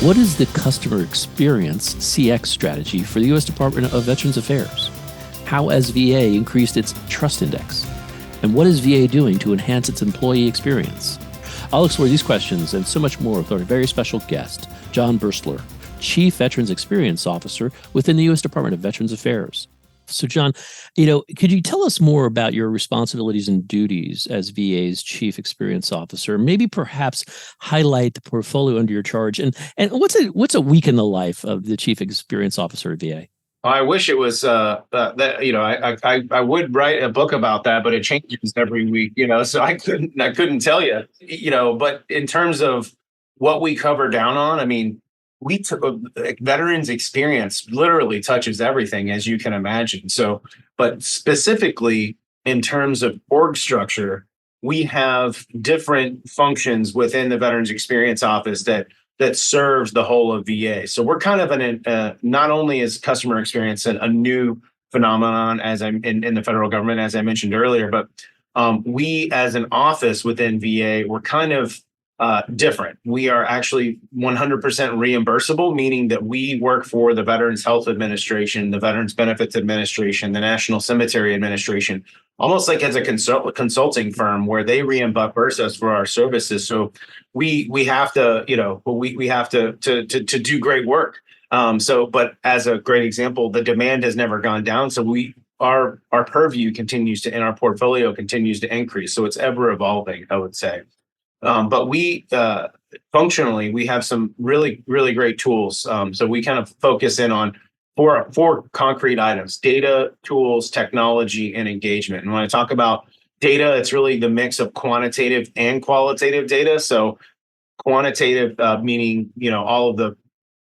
What is the customer experience CX strategy for the U.S. Department of Veterans Affairs? How has VA increased its trust index? And what is VA doing to enhance its employee experience? I'll explore these questions and so much more with our very special guest, John Boerstler, Chief Veterans Experience Officer within the U.S. Department of Veterans Affairs. So, John, could you tell us more about your responsibilities and duties as VA's Chief Experience Officer? Maybe perhaps highlight the portfolio under your charge, and what's a week in the life of the Chief Experience Officer at VA? I wish it was that. I would write a book about that, but it changes every week. So I couldn't tell you. But in terms of what we cover down on, I mean, we took veterans experience literally touches everything, as you can imagine. So, but specifically in terms of org structure, we have different functions within the Veterans Experience Office that serves the whole of VA. So we're kind of not only is customer experience a new phenomenon as I'm in the federal government, as I mentioned earlier, but we as an office within VA, we're kind of different. We are actually 100% reimbursable, meaning that we work for the Veterans Health Administration, the Veterans Benefits Administration, the National Cemetery Administration, almost like as a consulting firm where they reimburse us for our services. So we have to, we have to do great work. But as a great example, the demand has never gone down. So our purview continues to, and our portfolio continues to increase. So it's ever evolving, I would say. But we functionally, we have some really, really great tools. So we kind of focus in on four concrete items: data, tools, technology, and engagement. And when I talk about data, it's really the mix of quantitative and qualitative data. So quantitative meaning, all of the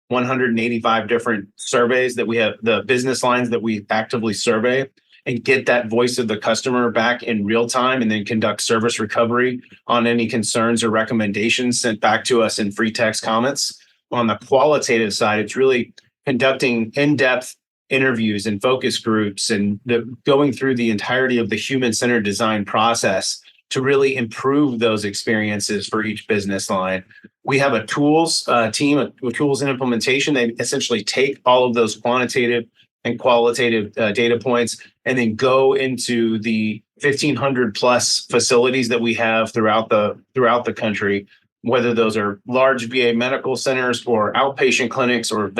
185 different surveys that we have, the business lines that we actively survey, and get that voice of the customer back in real time, and then conduct service recovery on any concerns or recommendations sent back to us in free text comments. On the qualitative side, it's really conducting in-depth interviews and focus groups and going through the entirety of the human-centered design process to really improve those experiences for each business line. We have a tools team with tools and implementation. They essentially take all of those quantitative and qualitative data points and then go into the 1,500 plus facilities that we have throughout the country, whether those are large VA medical centers or outpatient clinics or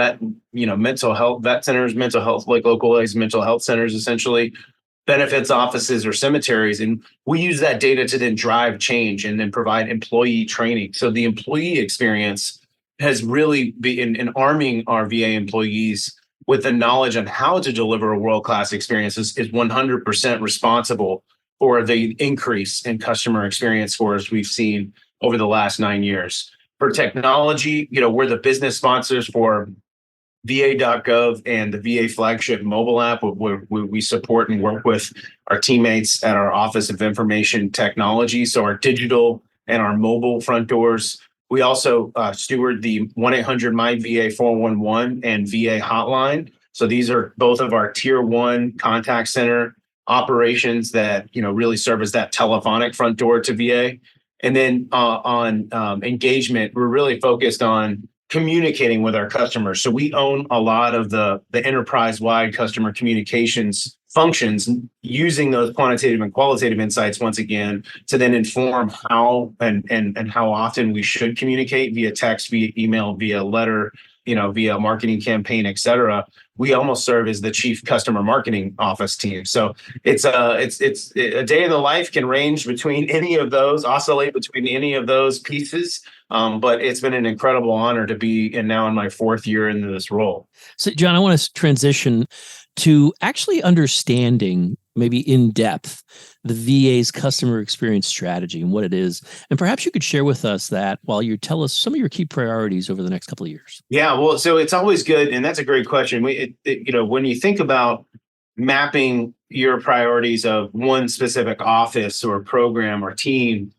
mental health vet centers, mental health, like localized mental health centers, essentially benefits offices or cemeteries. And we use that data to then drive change and then provide employee training. So the employee experience has really been in arming our VA employees with the knowledge on how to deliver a world-class experience is 100% responsible for the increase in customer experience scores we've seen over the last 9 years. For technology, we're the business sponsors for va.gov and the VA flagship mobile app, where we support and work with our teammates at our Office of Information Technology. So our digital and our mobile front doors. We also steward the 1-800-MY-VA-411 and VA hotline. So these are both of our tier one contact center operations that really serve as that telephonic front door to VA. And then on engagement, we're really focused on communicating with our customers. So we own a lot of the enterprise-wide customer communications functions, using those quantitative and qualitative insights once again to then inform how and how often we should communicate via text, via email, via letter, via marketing campaign, et cetera. We almost serve as the chief customer marketing office team. So it's a day in the life can range between any of those, oscillate between any of those pieces. But it's been an incredible honor to be now in my fourth year into this role. So, John, I want to transition to actually understanding maybe in depth the VA's customer experience strategy and what it is. And perhaps you could share with us that while you tell us some of your key priorities over the next couple of years. Yeah, well, so it's always good. And that's a great question. When you think about mapping your priorities of one specific office or program or team,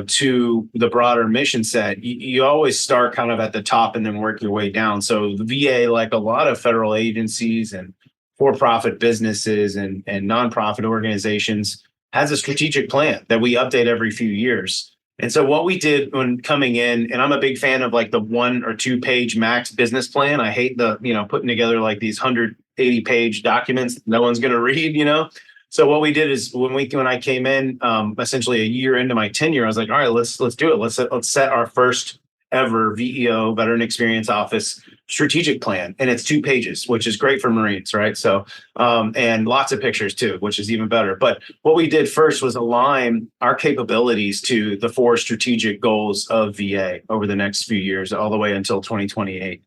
to the broader mission set, you always start kind of at the top and then work your way down. So the VA, like a lot of federal agencies and for-profit businesses and nonprofit organizations, has a strategic plan that we update every few years. And so what we did when coming in, and I'm a big fan of like the 1 or 2 page max business plan. I hate the, putting together like these 180-page documents no one's going to read. So what we did is when I came in, essentially a year into my tenure, I was like, all right, let's do it. Let's set our first ever VEO, Veteran Experience Office strategic plan, and it's 2 pages, which is great for Marines, right? So, and lots of pictures too, which is even better. But what we did first was align our capabilities to the 4 strategic goals of VA over the next few years, all the way until 2028.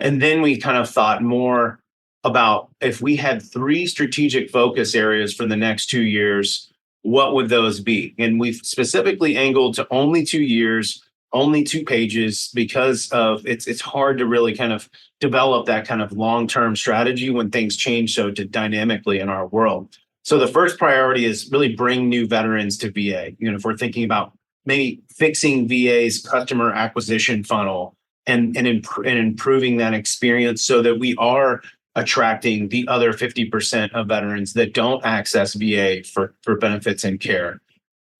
And then we kind of thought more about if we had 3 strategic focus areas for the next 2 years, what would those be? And we've specifically angled to only 2 years, only 2 pages, because of it's hard to really kind of develop that kind of long-term strategy when things change so dynamically in our world. So the first priority is really bring new veterans to VA. If we're thinking about maybe fixing VA's customer acquisition funnel and improving that experience so that we are attracting the other 50% of veterans that don't access VA for benefits and care.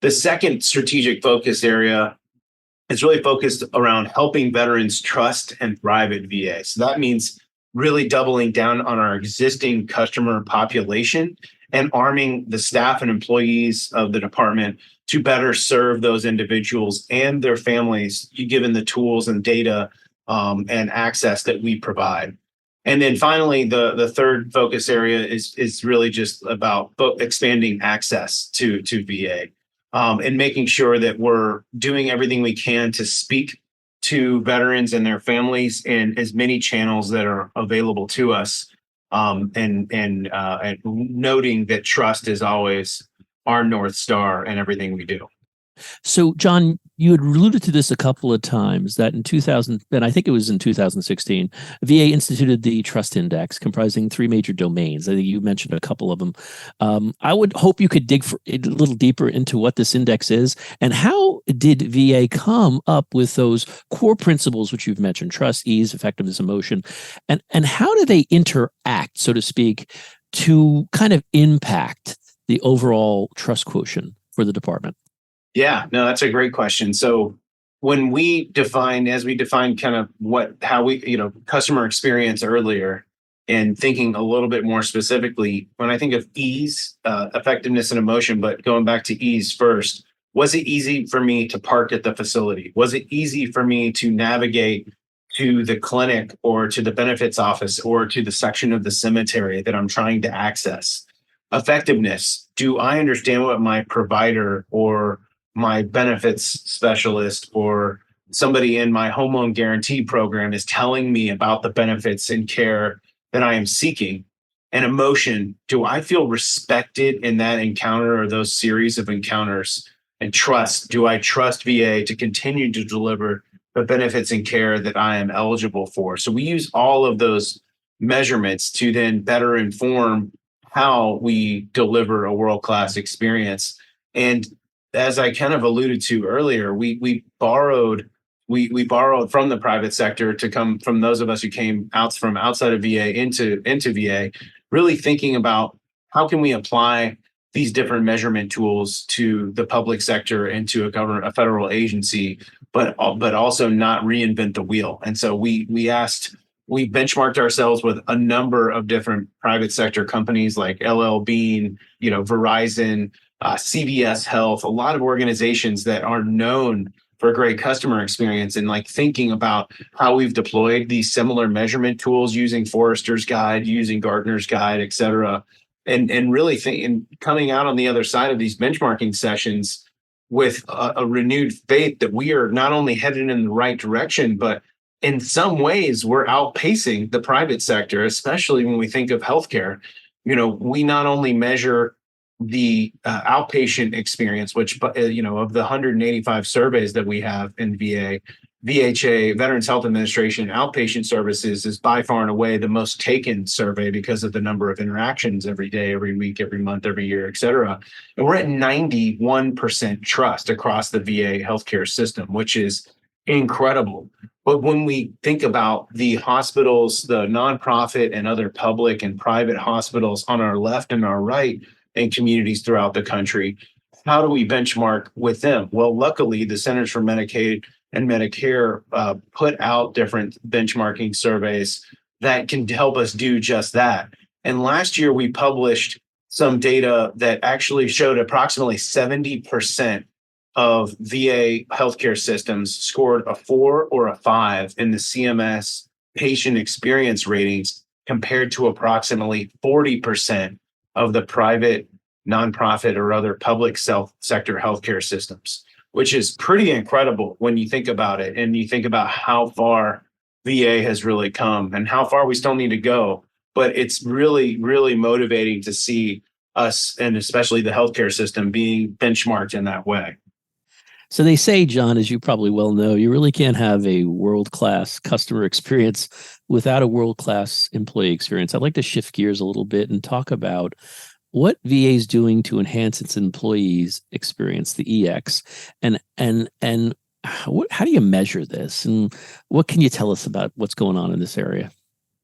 The second strategic focus area is really focused around helping veterans trust and thrive at VA. So that means really doubling down on our existing customer population and arming the staff and employees of the department to better serve those individuals and their families, given the tools and data and access that we provide. And then finally, the third focus area is really just about expanding access to VA. And making sure that we're doing everything we can to speak to veterans and their families in as many channels that are available to us, and noting that trust is always our North Star in everything we do. So, John, you had alluded to this a couple of times that in 2000, and I think it was in 2016, VA instituted the Trust Index, comprising 3 major domains. I think you mentioned a couple of them. I would hope you could dig a little deeper into what this index is, and how did VA come up with those core principles which you've mentioned: trust, ease, effectiveness, emotion, and how do they interact, so to speak, to kind of impact the overall trust quotient for the department? Yeah, no, that's a great question. So when as we defined kind of how we, customer experience earlier, and thinking a little bit more specifically, when I think of ease, effectiveness, and emotion, but going back to ease first, was it easy for me to park at the facility? Was it easy for me to navigate to the clinic or to the benefits office or to the section of the cemetery that I'm trying to access? Effectiveness, do I understand what my provider or my benefits specialist or somebody in my home loan guarantee program is telling me about the benefits and care that I am seeking? And emotion, do I feel respected in that encounter or those series of encounters? And trust, do I trust VA to continue to deliver the benefits and care that I am eligible for? So we use all of those measurements to then better inform how we deliver a world-class experience. And as I kind of alluded to earlier, we borrowed from the private sector to come from those of us who came out from outside of VA into VA, really thinking about how can we apply these different measurement tools to the public sector and to a federal agency, but also not reinvent the wheel. And so we benchmarked ourselves with a number of different private sector companies like LL Bean, Verizon, CVS Health, a lot of organizations that are known for a great customer experience, and like thinking about how we've deployed these similar measurement tools using Forrester's Guide, using Gartner's Guide, et cetera, and really thinking, coming out on the other side of these benchmarking sessions with a renewed faith that we are not only headed in the right direction, but in some ways we're outpacing the private sector, especially when we think of healthcare. We not only measure the outpatient experience, which, of the 185 surveys that we have in VA, VHA, Veterans Health Administration, outpatient services is by far and away the most taken survey because of the number of interactions every day, every week, every month, every year, et cetera. And we're at 91% trust across the VA healthcare system, which is incredible. But when we think about the hospitals, the nonprofit and other public and private hospitals on our left and our right in communities throughout the country, how do we benchmark with them? Well, luckily, the Centers for Medicaid and Medicare put out different benchmarking surveys that can help us do just that. And last year, we published some data that actually showed approximately 70% of VA healthcare systems scored a 4 or a 5 in the CMS patient experience ratings compared to approximately 40% of the private, nonprofit, or other public sector healthcare systems, which is pretty incredible when you think about it and you think about how far VA has really come and how far we still need to go. But it's really, really motivating to see us, and especially the healthcare system, being benchmarked in that way. So they say, John, as you probably well know, you really can't have a world-class customer experience without a world-class employee experience. I'd like to shift gears a little bit and talk about what VA is doing to enhance its employees' experience, the EX, and how do you measure this, and what can you tell us about what's going on in this area?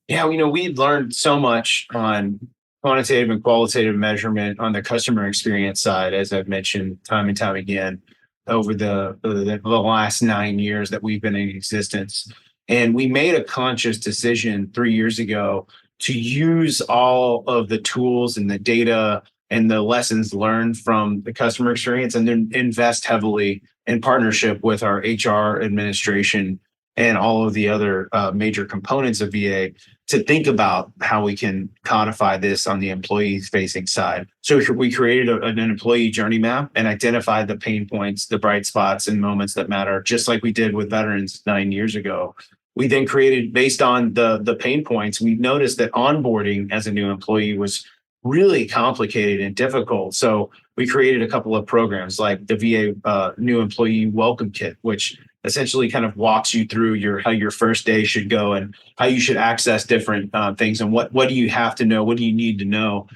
Yeah, we learned so much on quantitative and qualitative measurement on the customer experience side, as I've mentioned time and time again over the last 9 years that we've been in existence. And we made a conscious decision 3 years ago to use all of the tools and the data and the lessons learned from the customer experience and then invest heavily in partnership with our HR administration and all of the other major components of VA to think about how we can codify this on the employee facing side. So we created an employee journey map and identified the pain points, the bright spots and moments that matter, just like we did with veterans 9 years ago. We then created, based on the pain points, we noticed that onboarding as a new employee was really complicated and difficult. So we created a couple of programs like the VA New Employee Welcome Kit, which essentially kind of walks you through how your first day should go and how you should access different things and what do you have to know, what do you need to know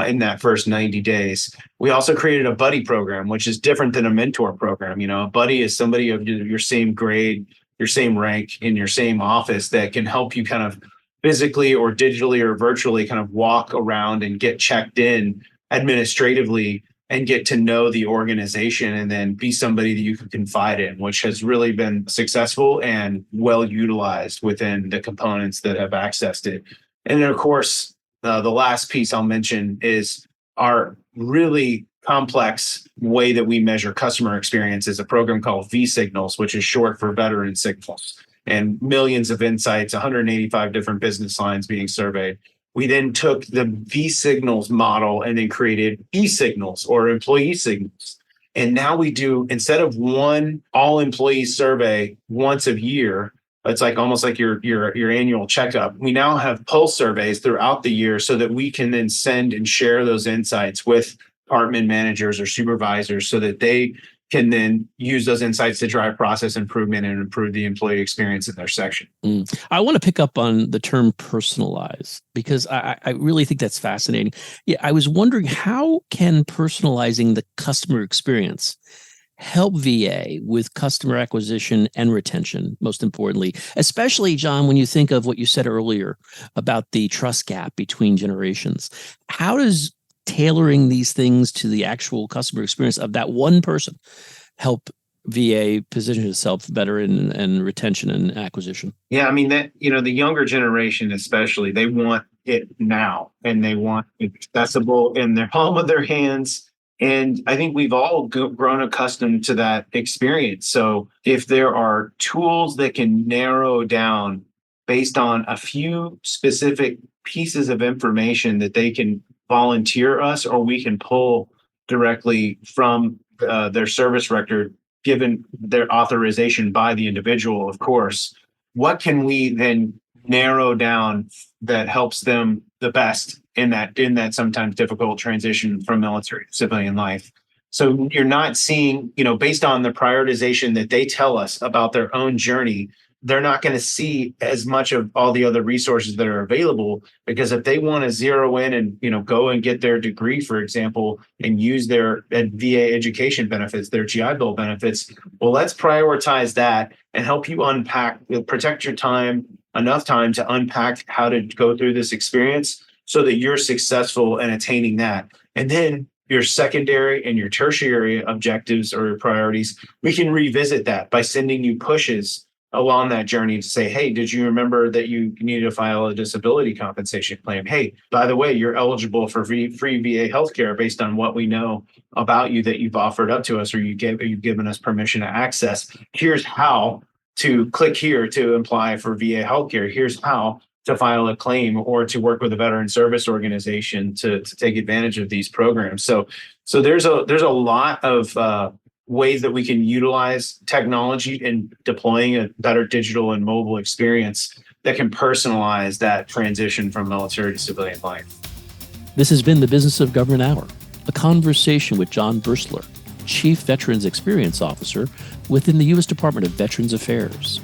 in that first 90 days. We also created a buddy program, which is different than a mentor program. A buddy is somebody of your same grade, your same rank, in your same office that can help you kind of physically or digitally or virtually kind of walk around and get checked in administratively and get to know the organization and then be somebody that you can confide in, which has really been successful and well utilized within the components that have accessed it. And then, of course, the last piece I'll mention is our really complex way that we measure customer experience is a program called V-Signals, which is short for Veteran Signals, and millions of insights, 185 different business lines being surveyed. We then took the V-Signals model and then created E-Signals or employee signals. And now we do, instead of one all employee survey once a year, it's like almost like your annual checkup. We now have pulse surveys throughout the year so that we can then send and share those insights with department managers or supervisors so that they can then use those insights to drive process improvement and improve the employee experience in their section. I want to pick up on the term personalize because I really think that's fascinating. Yeah, I was wondering, how can personalizing the customer experience help VA with customer acquisition and retention, most importantly, especially, John, when you think of what you said earlier about the trust gap between generations? How does tailoring these things to the actual customer experience of that one person help VA position itself better in retention and acquisition? Yeah, I mean that, the younger generation especially, they want it now and they want it accessible in their palm of their hands. And I think we've all grown accustomed to that experience. So if there are tools that can narrow down based on a few specific pieces of information that they can volunteer us, or we can pull directly from their service record, given their authorization by the individual, of course, what can we then narrow down that helps them the best in that sometimes difficult transition from military to civilian life? So you're not seeing, based on the prioritization that they tell us about their own journey, they're not going to see as much of all the other resources that are available, because if they want to zero in and go and get their degree, for example, and use their VA education benefits, their GI Bill benefits, well, let's prioritize that and help you unpack, protect your time, enough time to unpack how to go through this experience so that you're successful in attaining that. And then your secondary and your tertiary objectives or priorities, we can revisit that by sending you pushes along that journey to say, hey, did you remember that you needed to file a disability compensation claim? Hey, by the way, you're eligible for free VA healthcare based on what we know about you that you've offered up to us, or you've given us permission to access. Here's how to click here to apply for VA healthcare. Here's how to file a claim or to work with a veteran service organization to take advantage of these programs. So there's a lot of ways that we can utilize technology in deploying a better digital and mobile experience that can personalize that transition from military to civilian life. This has been the Business of Government Hour, a conversation with John Boerstler, Chief Veterans Experience Officer within the U.S. Department of Veterans Affairs.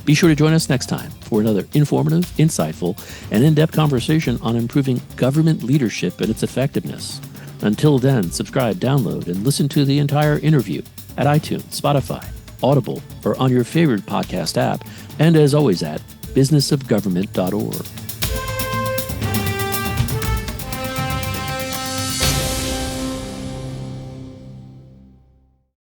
Be sure to join us next time for another informative, insightful, and in-depth conversation on improving government leadership and its effectiveness. Until then, subscribe, download, and listen to the entire interview at iTunes, Spotify, Audible, or on your favorite podcast app, and as always at businessofgovernment.org.